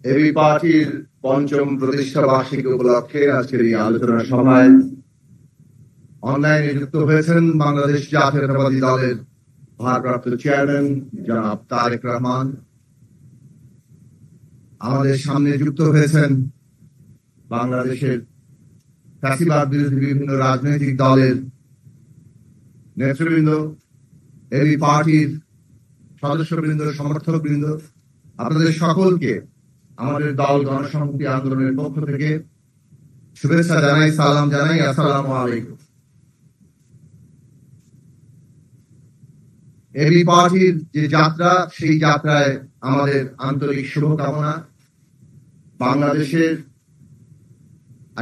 AB পার্টির পঞ্চম প্রতিষ্ঠা বার্ষিকী উপলক্ষে আজকের এই আলোচনা সভায় অনলাইনে যুক্ত হয়েছেন বাংলাদেশ জাতীয়তাবাদী দলের ভারপ্রাপ্ত চেয়ারম্যান জনাব তারেক রহমান। আমাদের সামনে যুক্ত হয়েছেন বাংলাদেশের ফ্যাসিবাদ বিরোধী বিভিন্ন রাজনৈতিক দলের নেতৃবৃন্দ, এবি পার্টির সদস্যবৃন্দ, সমর্থকবৃন্দ। আপনাদের সকলকে আমাদের দল গণসংহতি আন্দোলনের পক্ষ থেকে শুভেচ্ছা জানাই, সালাম জানাই। আসসালামু আলাইকুম। এবি পার্টির যে যাত্রা, সেই যাত্রায় আমাদের আন্তরিক শুভকামনা। বাংলাদেশের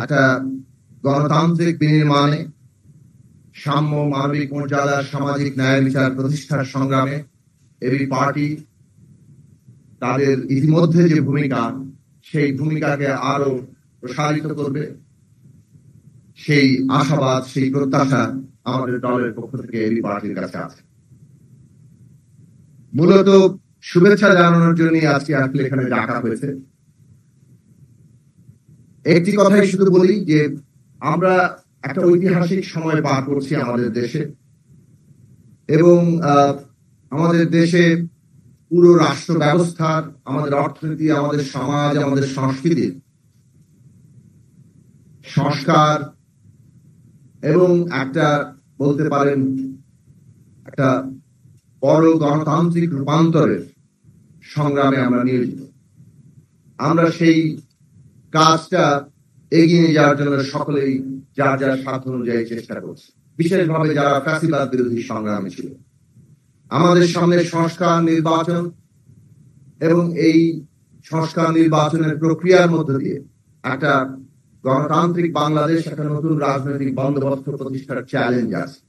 একটা গণতান্ত্রিক বিনির্মাণে, সাম্য, মানবিক মর্যাদা, সামাজিক ন্যায় বিচার প্রতিষ্ঠার সংগ্রামে এবি পার্টি তাদের ইতিমধ্যে যে ভূমিকা, সেই ভূমিকাকে আরো প্রসারিত করবে, সেই আশাবাদ, সেই প্রত্যাশা আমাদের দলের পক্ষ থেকে এবি পার্টির কাছে আছে। মূলত শুভেচ্ছা জানানোর জন্য আজকে আসলে এখানে ডাকা হয়েছে। একটি কথাই শুধু বলি যে আমরা একটা ঐতিহাসিক সময় পার করছি আমাদের দেশে, এবং আমাদের দেশে পুরো রাষ্ট্র ব্যবস্থার, আমাদের অর্থনীতি, আমাদের সমাজ, আমাদের সংস্কৃতির সংস্কার এবং একটা বলতে পারেন একটা বড় গণতান্ত্রিক রূপান্তরের সংগ্রামে আমরা নিয়োজিত। আমরা সেই কাজটা এগিয়ে নিয়ে যাওয়ার জন্য সকলেই যার যার সাধ্য অনুযায়ী চেষ্টা করছে, বিশেষভাবে যারা ফ্যাসিবাদ বিরোধী সংগ্রামে ছিল। আমাদের সামনে সংস্কার, নির্বাচন, এবং এই সংস্কার নির্বাচনের প্রক্রিয়ার মধ্য দিয়ে একটা গণতান্ত্রিক বাংলাদেশ, একটা নতুন রাজনৈতিক বন্দোবস্ত প্রতিষ্ঠার চ্যালেঞ্জ আছে।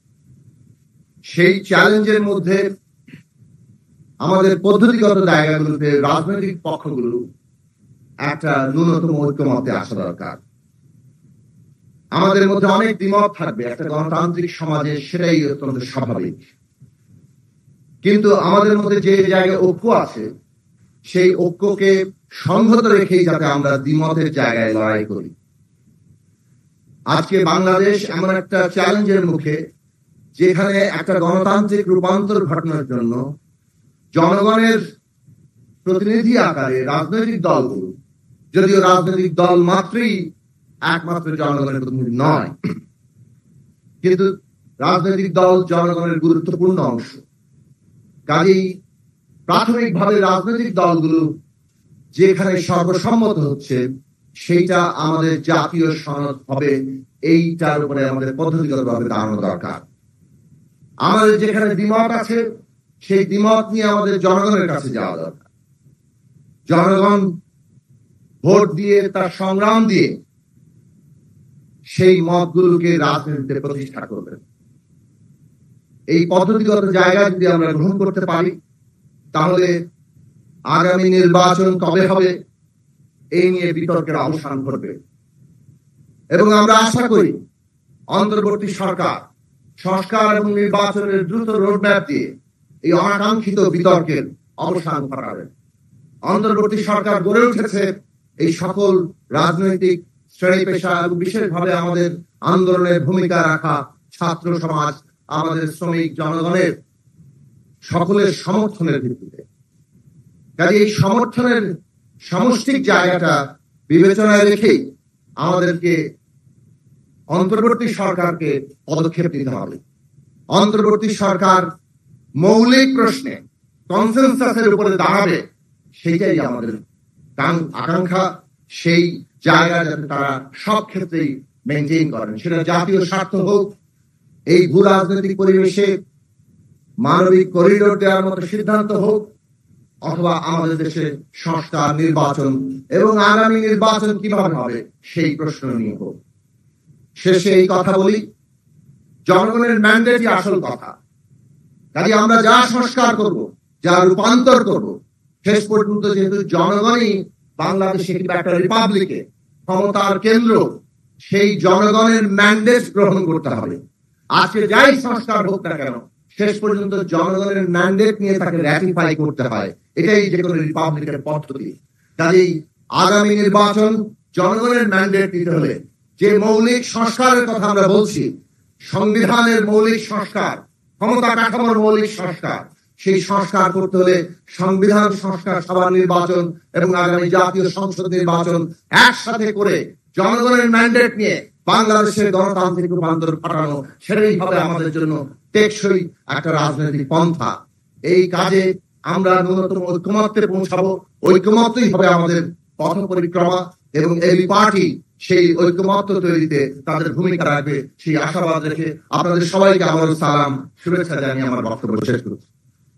সেই চ্যালেঞ্জের মধ্যে আমাদের পদ্ধতিগত জায়গাগুলোতে রাজনৈতিক পক্ষগুলো একটা ন্যূনতম ঐক্যমতে আসা দরকার। আমাদের মধ্যে অনেক দ্বিমত থাকবে একটা গণতান্ত্রিক সমাজে, সেটাই অত্যন্ত স্বাভাবিক। কিন্তু আমাদের মধ্যে যে জায়গায় ঐক্য আছে, সেই ঐক্যকে সংহত রেখেই যাতে আমরা দ্বিমতের জায়গায় লড়াই করি। আজকে বাংলাদেশ এমন একটা চ্যালেঞ্জের মুখে, যেখানে একটা গণতান্ত্রিক রূপান্তর ঘটানোর জন্য জনগণের প্রতিনিধি আকারে রাজনৈতিক দলগুলো, যদিও রাজনৈতিক দল মাত্রই একমাত্র জনগণের প্রতিনিধি নয়, কিন্তু রাজনৈতিক দল জনগণের গুরুত্বপূর্ণ অংশ। কাজেই প্রাথমিকভাবে রাজনৈতিক দলগুলো যেখানে সর্বসম্মত হচ্ছে, সেইটা আমাদের জাতীয় সনদ হবে, এইটার উপরে আমাদের পদ্ধতিগতভাবে দাঁড়ানো দরকার। আমাদের যেখানে দ্বিমত আছে, সেই দ্বিমত নিয়ে আমাদের জনগণের কাছে যাওয়া দরকার। জনগণ ভোট দিয়ে, তার সংগ্রাম দিয়ে সেই মতগুলোকে রাজনীতিতে প্রতিষ্ঠা করবে। এই পদ্ধতিগত জায়গা যদি আমরা গ্রহণ করতে পারি, তাহলে আগামী নির্বাচন কবে হবে এই নিয়ে বিতর্কের অবসান ঘটবে। এবং আমরা আশা করি অন্তর্বর্তী সরকার সংস্কার এবং নির্বাচনের দ্রুত রোডম্যাপ দিয়ে এই অনাকাঙ্ক্ষিত বিতর্কের অবসান ঘটাবে। অন্তর্বর্তী সরকার গড়ে উঠেছে এই সকল রাজনৈতিক শ্রেণী পেশা এবং বিশেষভাবে আমাদের আন্দোলনের ভূমিকা রাখা ছাত্র সমাজ, আমাদের শ্রমিক জনগণের সকলের সমর্থনের ভিত্তিতে। কাজে এই সমর্থনের সমষ্টিক জায়গাটা বিবেচনায় রেখেই আমাদেরকে অন্তর্বর্তী সরকারকে পদক্ষেপ নিতে হবে। অন্তর্বর্তী সরকার মৌলিক প্রশ্নে কনসেনসাসের উপরে দাঁড়াবে, সেইটাই আমাদের আকাঙ্ক্ষা। সেই জায়গা যাতে তারা সব ক্ষেত্রেই মেনটেন করেন, সেটা জাতীয় স্বার্থ হোক, এই ভূ রাজনৈতিক পরিবেশে মানবিক করিডোর দেওয়ার মতো সিদ্ধান্ত হোক, অথবা আমাদের দেশে সংস্কার, নির্বাচন এবং আগামী নির্বাচন কিভাবে হবে সেই প্রশ্ন নিয়ে হোক। শেষে এই কথা বলি, জনগণের ম্যান্ডেটই আসল কথা। কাজে আমরা যা সংস্কার করব, যা রূপান্তর করব, শেষ পর্যন্ত যেহেতু জনগণই বাংলাদেশে একটা রিপাবলিকে ক্ষমতার কেন্দ্র, সেই জনগণের ম্যান্ডেট গ্রহণ করতে হবে। আজকে যাই সংস্কার হোক না কেন, শেষ পর্যন্ত জনগণের ম্যান্ডেট নিয়ে তাকে র্যাটিফাই করতে হয়। এটাই যে কোনো রিপাবলিকের পদ্ধতি। কাজেই আগামী নির্বাচন জনগণের ম্যান্ডেট দিতে হলে যে মৌলিক সংস্কারের কথা আমরা বলছি, সংবিধানের মৌলিক সংস্কার, ক্ষমতা কাঠামোর মৌলিক সংস্কার, সেই সংস্কার করতে হলে সংবিধান সংস্কার সভা নির্বাচন এবং আগামী জাতীয় সংসদ নির্বাচন একসাথে করে জনগণের ম্যান্ডেট নিয়ে বাংলাদেশের গণতান্ত্রিক রূপান্তর ঘটানো, সেটাই হবে আমাদের জন্য টেকসই একটা রাজনৈতিক পন্থা। এই কাজে আমরা ন্যূনতম ঐকমত্যে পৌঁছাবো, ঐকমত্যই হবে আমাদের পথ পরিক্রমা, এবং এই পার্টি সেই ঐকমত্য তৈরিতে তাদের ভূমিকা রাখবে, সেই আশাবাদ রেখে আপনাদের সবাইকে আমার সালাম, শুভেচ্ছা জানিয়ে আমার বক্তব্য শেষ করছি।